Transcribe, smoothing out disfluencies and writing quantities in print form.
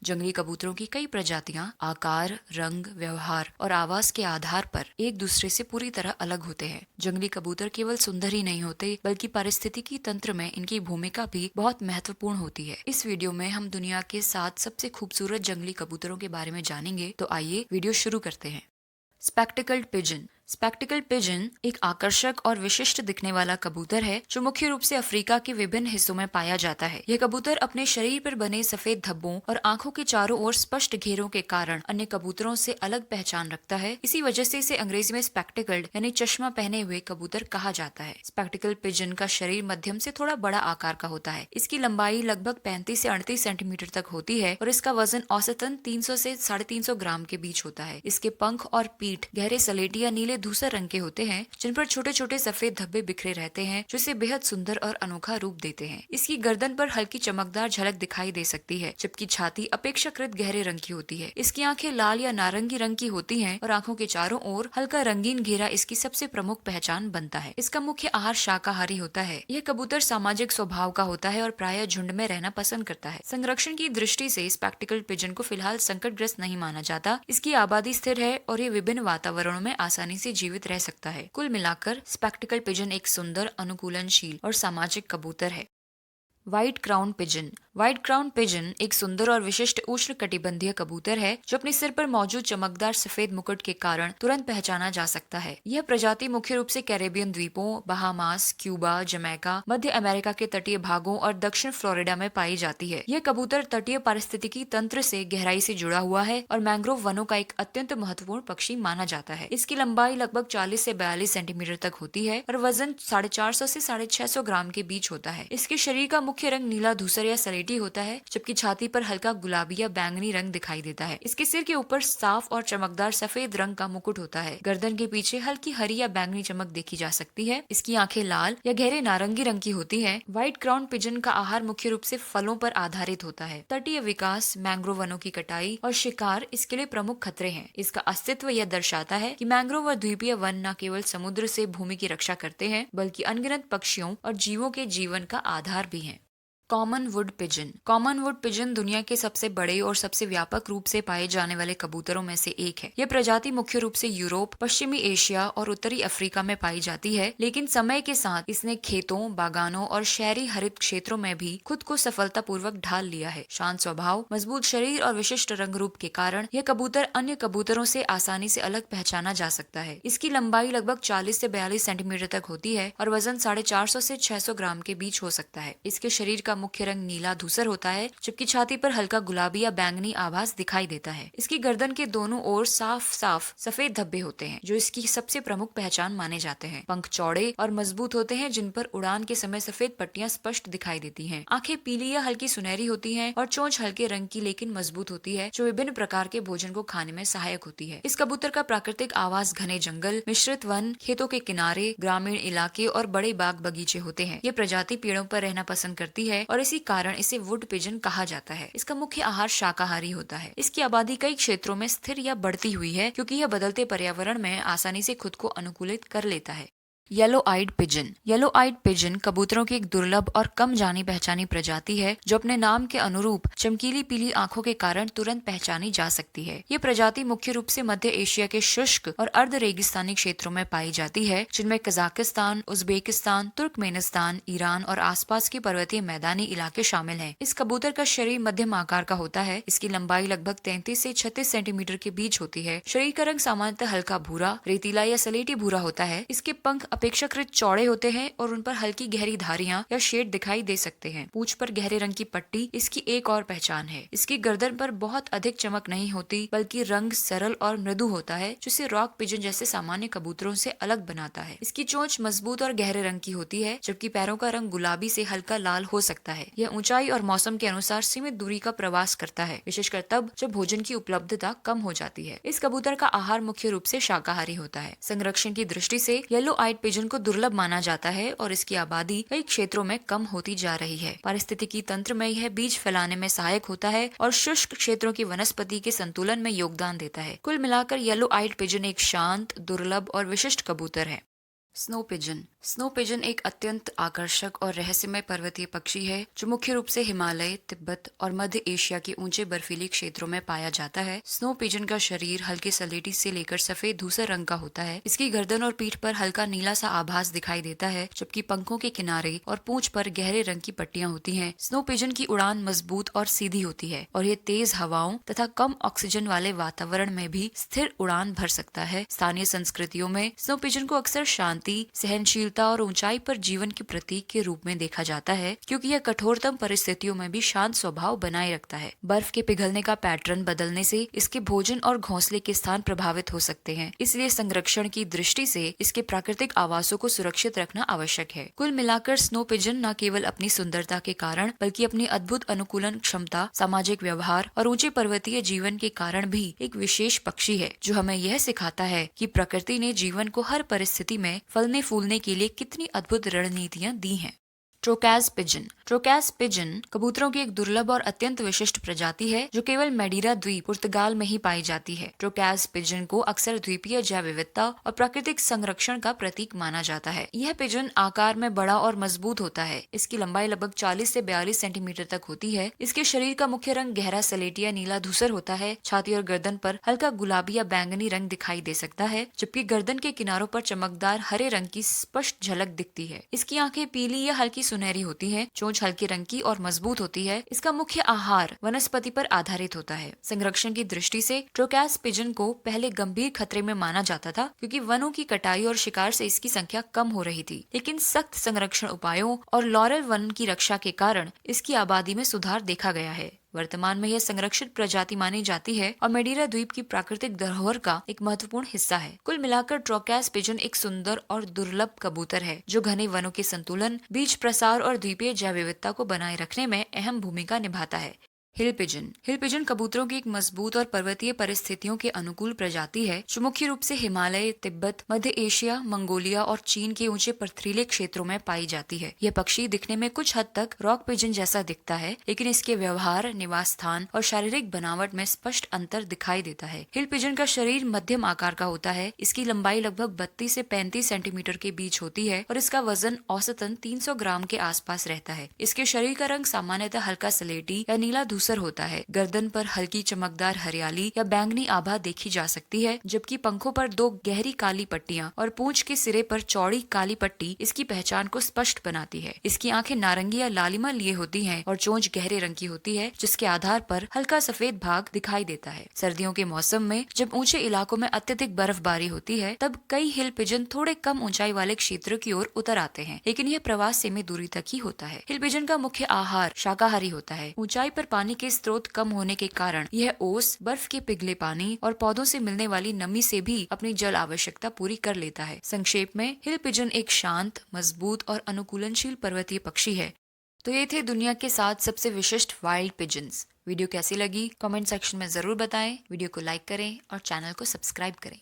जंगली कबूतरों की कई प्रजातियां आकार, रंग, व्यवहार और आवाज के आधार पर एक दूसरे से पूरी तरह अलग होते हैं। जंगली कबूतर केवल सुंदर ही नहीं होते, बल्कि पारिस्थितिकी तंत्र में इनकी भूमिका भी बहुत महत्वपूर्ण होती है। इस वीडियो में हम दुनिया के 7 सबसे खूबसूरत जंगली कबूतरों के बारे में जानेंगे। तो आइए वीडियो शुरू करते हैं। Spectacled pigeon. स्पेक्टिकल पिजन एक आकर्षक और विशिष्ट दिखने वाला कबूतर है जो मुख्य रूप से अफ्रीका के विभिन्न हिस्सों में पाया जाता है। यह कबूतर अपने शरीर पर बने सफेद धब्बों और आंखों के चारों ओर स्पष्ट घेरों के कारण अन्य कबूतरों से अलग पहचान रखता है। इसी वजह से इसे अंग्रेजी में स्पेक्टिकल्ड यानी चश्मा पहने हुए कबूतर कहा जाता है। स्पेक्टिकल पिजन का शरीर मध्यम से थोड़ा बड़ा आकार का होता है। इसकी लंबाई लगभग 35 से 38 सेंटीमीटर तक होती है और इसका वजन औसतन 300 से 350 ग्राम के बीच होता है। इसके पंख और पीठ गहरे सलेटी या नीले धूसर रंग के होते हैं, जिन पर छोटे छोटे सफेद धब्बे बिखरे रहते हैं, जो इसे बेहद सुंदर और अनोखा रूप देते हैं। इसकी गर्दन पर हल्की चमकदार झलक दिखाई दे सकती है, जबकि छाती अपेक्षाकृत गहरे रंग की होती है। इसकी आंखें लाल या नारंगी रंग की होती हैं और आंखों के चारों ओर हल्का रंगीन घेरा इसकी सबसे प्रमुख पहचान बनता है। इसका मुख्य आहार शाकाहारी होता है। यह कबूतर सामाजिक स्वभाव का होता है और प्रायः झुंड में रहना पसंद करता है। संरक्षण की दृष्टि से स्पेक्टिकल पिजन को फिलहाल संकटग्रस्त नहीं माना जाता। इसकी आबादी स्थिर है और ये विभिन्न वातावरणों में आसानी से जीवित रह सकता है। कुल मिलाकर स्पेक्टिकल पिजन एक सुंदर, अनुकूलनशील और सामाजिक कबूतर है। White crown pigeon. White crown pigeon एक सुंदर और विशिष्ट उष्णकटिबंधीय कबूतर है जो अपने सिर पर मौजूद चमकदार सफेद मुकुट के कारण तुरंत पहचाना जा सकता है। यह प्रजाति मुख्य रूप से कैरेबियन द्वीपों, बहामास, क्यूबा, जमैका, मध्य अमेरिका के तटीय भागों और दक्षिण फ्लोरिडा में पाई जाती है। यह कबूतर तटीय पारिस्थितिकी तंत्र से गहराई से जुड़ा हुआ है और मैंग्रोव वनों का एक अत्यंत महत्वपूर्ण पक्षी माना जाता है। इसकी लंबाई लगभग 40 से 42 सेंटीमीटर तक होती है और वजन 450 से 650 ग्राम के बीच होता है। इसके शरीर का मुख्य रंग नीला धूसर या सलेटी होता है, जबकि छाती पर हल्का गुलाबी या बैंगनी रंग दिखाई देता है। इसके सिर के ऊपर साफ और चमकदार सफेद रंग का मुकुट होता है। गर्दन के पीछे हल्की हरी या बैंगनी चमक देखी जा सकती है। इसकी आंखें लाल या गहरे नारंगी रंग की होती है। व्हाइट क्राउन पिजन का आहार मुख्य रूप से फलों पर आधारित होता है। तटीय विकास, मैंग्रोव वनों की कटाई और शिकार इसके लिए प्रमुख खतरे हैं। इसका अस्तित्व यह दर्शाता है कि मैंग्रोव और द्वीपीय वन न केवल समुद्र से भूमि की रक्षा करते हैं, बल्कि अनगिनत पक्षियों और जीवों के जीवन का आधार भी हैं। Common would pigeon. Common would pigeon दुनिया के सबसे बड़े और सबसे व्यापक रूप से पाए जाने वाले कबूतरों में से एक है। यह प्रजाति मुख्य रूप से यूरोप, पश्चिमी एशिया और उत्तरी अफ्रीका में पाई जाती है, लेकिन समय के साथ इसने खेतों, बागानों और शहरी हरित क्षेत्रों में भी खुद को सफलतापूर्वक ढाल लिया है। शांत स्वभाव, मजबूत शरीर और विशिष्ट रंग रूप के कारण यह कबूतर अन्य कबूतरों से आसानी से अलग पहचाना जा सकता है। इसकी लंबाई लगभग 40 से 42 सेंटीमीटर तक होती है और वजन 450 से 600 ग्राम के बीच हो सकता है। इसके शरीर का मुख्य रंग नीला धूसर होता है, जबकि छाती पर हल्का गुलाबी या बैंगनी आभास दिखाई देता है। इसकी गर्दन के दोनों ओर साफ साफ सफेद धब्बे होते हैं, जो इसकी सबसे प्रमुख पहचान माने जाते हैं। पंख चौड़े और मजबूत होते हैं, जिन पर उड़ान के समय सफेद पट्टियां स्पष्ट दिखाई देती हैं। आंखें पीली या हल्की सुनहरी होती हैं और चोंच हल्के रंग की लेकिन मजबूत होती है, जो विभिन्न प्रकार के भोजन को खाने में सहायक होती है। इस कबूतर का प्राकृतिक आवास घने जंगल, मिश्रित वन, खेतों के किनारे, ग्रामीण इलाके और बड़े बाग बगीचे होते हैं। ये प्रजाति पेड़ों पर रहना पसंद करती है और इसी कारण इसे वुड पिजन कहा जाता है। इसका मुख्य आहार शाकाहारी होता है। इसकी आबादी कई क्षेत्रों में स्थिर या बढ़ती हुई है, क्योंकि यह बदलते पर्यावरण में आसानी से खुद को अनुकूलित कर लेता है। येलो आइड पिजन। येलो आइड पिजन कबूतरों की एक दुर्लभ और कम जानी पहचानी प्रजाति है, जो अपने नाम के अनुरूप चमकीली पीली आंखों के कारण तुरंत पहचानी जा सकती है। ये प्रजाति मुख्य रूप से मध्य एशिया के शुष्क और अर्ध रेगिस्तानी क्षेत्रों में पाई जाती है, जिनमें कजाकिस्तान, उज्बेकिस्तान, तुर्कमेनिस्तान, ईरान और आसपास के पर्वतीय मैदानी इलाके शामिल हैं। इस कबूतर का शरीर मध्यम आकार का होता है। इसकी लंबाई लगभग 33 से 36 सेंटीमीटर के बीच होती है। शरीर का रंग सामान्यतः हल्का भूरा, रेतीला या सलेटी भूरा होता है। इसके पंख अपेक्षाकृत चौड़े होते हैं और उन पर हल्की गहरी धारियां या शेड दिखाई दे सकते हैं। पूंछ पर गहरे रंग की पट्टी इसकी एक और पहचान है। इसकी गर्दन पर बहुत अधिक चमक नहीं होती, बल्कि रंग सरल और मृदु होता है, जिसे रॉक पिजन जैसे सामान्य कबूतरों से अलग बनाता है। इसकी चोंच मजबूत और गहरे रंग की होती है, जबकि पैरों का रंग गुलाबी से हल्का लाल हो सकता है। यह ऊंचाई और मौसम के अनुसार सीमित दूरी का प्रवास करता है, विशेषकर तब जब भोजन की उपलब्धता कम हो जाती है। इस कबूतर का आहार मुख्य रूप से शाकाहारी होता है। संरक्षण की दृष्टि से येलो आइड पिजन को दुर्लभ माना जाता है और इसकी आबादी कई क्षेत्रों में कम होती जा रही है। पारिस्थितिकी तंत्र में यह बीज फैलाने में सहायक होता है और शुष्क क्षेत्रों की वनस्पति के संतुलन में योगदान देता है। कुल मिलाकर येलो आइड पिजन एक शांत, दुर्लभ और विशिष्ट कबूतर है। Snow pigeon. स्नो पिजन एक अत्यंत आकर्षक और रहस्यमय पर्वतीय पक्षी है जो मुख्य रूप से हिमालय, तिब्बत और मध्य एशिया के ऊंचे बर्फीली क्षेत्रों में पाया जाता है। स्नो पिजन का शरीर हल्के सलेटी से लेकर सफेद धूसर रंग का होता है। इसकी गर्दन और पीठ पर हल्का नीला सा आभास दिखाई देता है, जबकि पंखों के किनारे और पूंछ पर गहरे रंग की पट्टियां होती हैं। स्नो पिजन की उड़ान मजबूत और सीधी होती है और ये तेज हवाओं तथा कम ऑक्सीजन वाले वातावरण में भी स्थिर उड़ान भर सकता है। स्थानीय संस्कृतियों में स्नो पिजन को अक्सर शांति, सहनशीलता और ऊंचाई पर जीवन के प्रतीक के रूप में देखा जाता है, क्योंकि यह कठोरतम परिस्थितियों में भी शांत स्वभाव बनाए रखता है। बर्फ के पिघलने का पैटर्न बदलने से इसके भोजन और घोंसले के स्थान प्रभावित हो सकते हैं, इसलिए संरक्षण की दृष्टि से इसके प्राकृतिक आवासों को सुरक्षित रखना आवश्यक है। कुल मिलाकर स्नो पिजन न केवल अपनी सुंदरता के कारण बल्कि अपनी अद्भुत अनुकूलन क्षमता, सामाजिक व्यवहार और ऊंचे पर्वतीय जीवन के कारण भी एक विशेष पक्षी है, जो हमें यह सिखाता है कि प्रकृति ने जीवन को हर परिस्थिति में फलने फूलने के लिए कितनी अद्भुत रणनीतियां दी हैं। ट्रोकैज पिजन। ट्रोकैज पिजन कबूतरों की एक दुर्लभ और अत्यंत विशिष्ट प्रजाति है जो केवल मैडीरा द्वीप पुर्तगाल में ही पाई जाती है। ट्रोकैज पिजन को अक्सर द्वीपीय जैव विविधता और प्राकृतिक संरक्षण का प्रतीक माना जाता है। यह पिजन आकार में बड़ा और मजबूत होता है। इसकी लंबाई लगभग 40 से 42 सेंटीमीटर तक होती है। इसके शरीर का मुख्य रंग गहरा सलेटी या नीला धूसर होता है। छाती और गर्दन पर हल्का गुलाबी या बैंगनी रंग दिखाई दे सकता है, जबकि गर्दन के किनारों पर चमकदार हरे रंग की स्पष्ट झलक दिखती है। इसकी आंखें पीली या हल्की सुनहरी होती है। चोंच हल्के रंग की और मजबूत होती है। इसका मुख्य आहार वनस्पति पर आधारित होता है। संरक्षण की दृष्टि से ट्रोकैज पिजन को पहले गंभीर खतरे में माना जाता था, क्योंकि वनों की कटाई और शिकार से इसकी संख्या कम हो रही थी। लेकिन सख्त संरक्षण उपायों और लॉरेल वन की रक्षा के कारण इसकी आबादी में सुधार देखा गया है। वर्तमान में यह संरक्षित प्रजाति मानी जाती है और मैडीरा द्वीप की प्राकृतिक धरोहर का एक महत्वपूर्ण हिस्सा है। कुल मिलाकर ट्रोकैज पिजन एक सुंदर और दुर्लभ कबूतर है जो घने वनों के संतुलन, बीज प्रसार और द्वीपीय जैव विविधता को बनाए रखने में अहम भूमिका निभाता है। हिल पिजन। हिल पिजन कबूतरों की एक मजबूत और पर्वतीय परिस्थितियों के अनुकूल प्रजाति है जो मुख्य रूप से हिमालय, तिब्बत, मध्य एशिया, मंगोलिया और चीन के ऊंचे पथरीले क्षेत्रों में पाई जाती है। यह पक्षी दिखने में कुछ हद तक रॉक पिजन जैसा दिखता है, लेकिन इसके व्यवहार, निवास स्थान और शारीरिक बनावट में स्पष्ट अंतर दिखाई देता है। हिल पिजन का शरीर मध्यम आकार का होता है। इसकी लंबाई लगभग 32 से 35 सेंटीमीटर के बीच होती है और इसका वजन औसतन 300 ग्राम के आसपास रहता है। इसके शरीर का रंग सामान्यतः हल्का सलेटी या नीला होता है। गर्दन पर हल्की चमकदार हरियाली या बैंगनी आभा देखी जा सकती है, जबकि पंखों पर 2 गहरी काली पट्टियां और पूंछ के सिरे पर चौड़ी काली पट्टी इसकी पहचान को स्पष्ट बनाती है। इसकी आंखें नारंगी या लालिमा लिए होती हैं और चोंच गहरे रंग की होती है, जिसके आधार पर हल्का सफेद भाग दिखाई देता है। सर्दियों के मौसम में जब ऊंचे इलाकों में अत्यधिक बर्फबारी होती है, तब कई हिल पिजन थोड़े कम ऊंचाई वाले क्षेत्रों की ओर उतर आते हैं, लेकिन यह प्रवास सीमित दूरी तक ही होता है। हिल पिजन का मुख्य आहार शाकाहारी होता है। ऊंचाई पर पानी के स्रोत कम होने के कारण यह ओस, बर्फ के पिघले पानी और पौधों से मिलने वाली नमी से भी अपनी जल आवश्यकता पूरी कर लेता है। संक्षेप में, हिल पिजन एक शांत, मजबूत और अनुकूलनशील पर्वतीय पक्षी है। तो ये थे दुनिया के 7 सबसे विशिष्ट वाइल्ड पिजन्स। वीडियो कैसी लगी कमेंट सेक्शन में जरूर बताएं। वीडियो को लाइक करें और चैनल को सब्सक्राइब करें।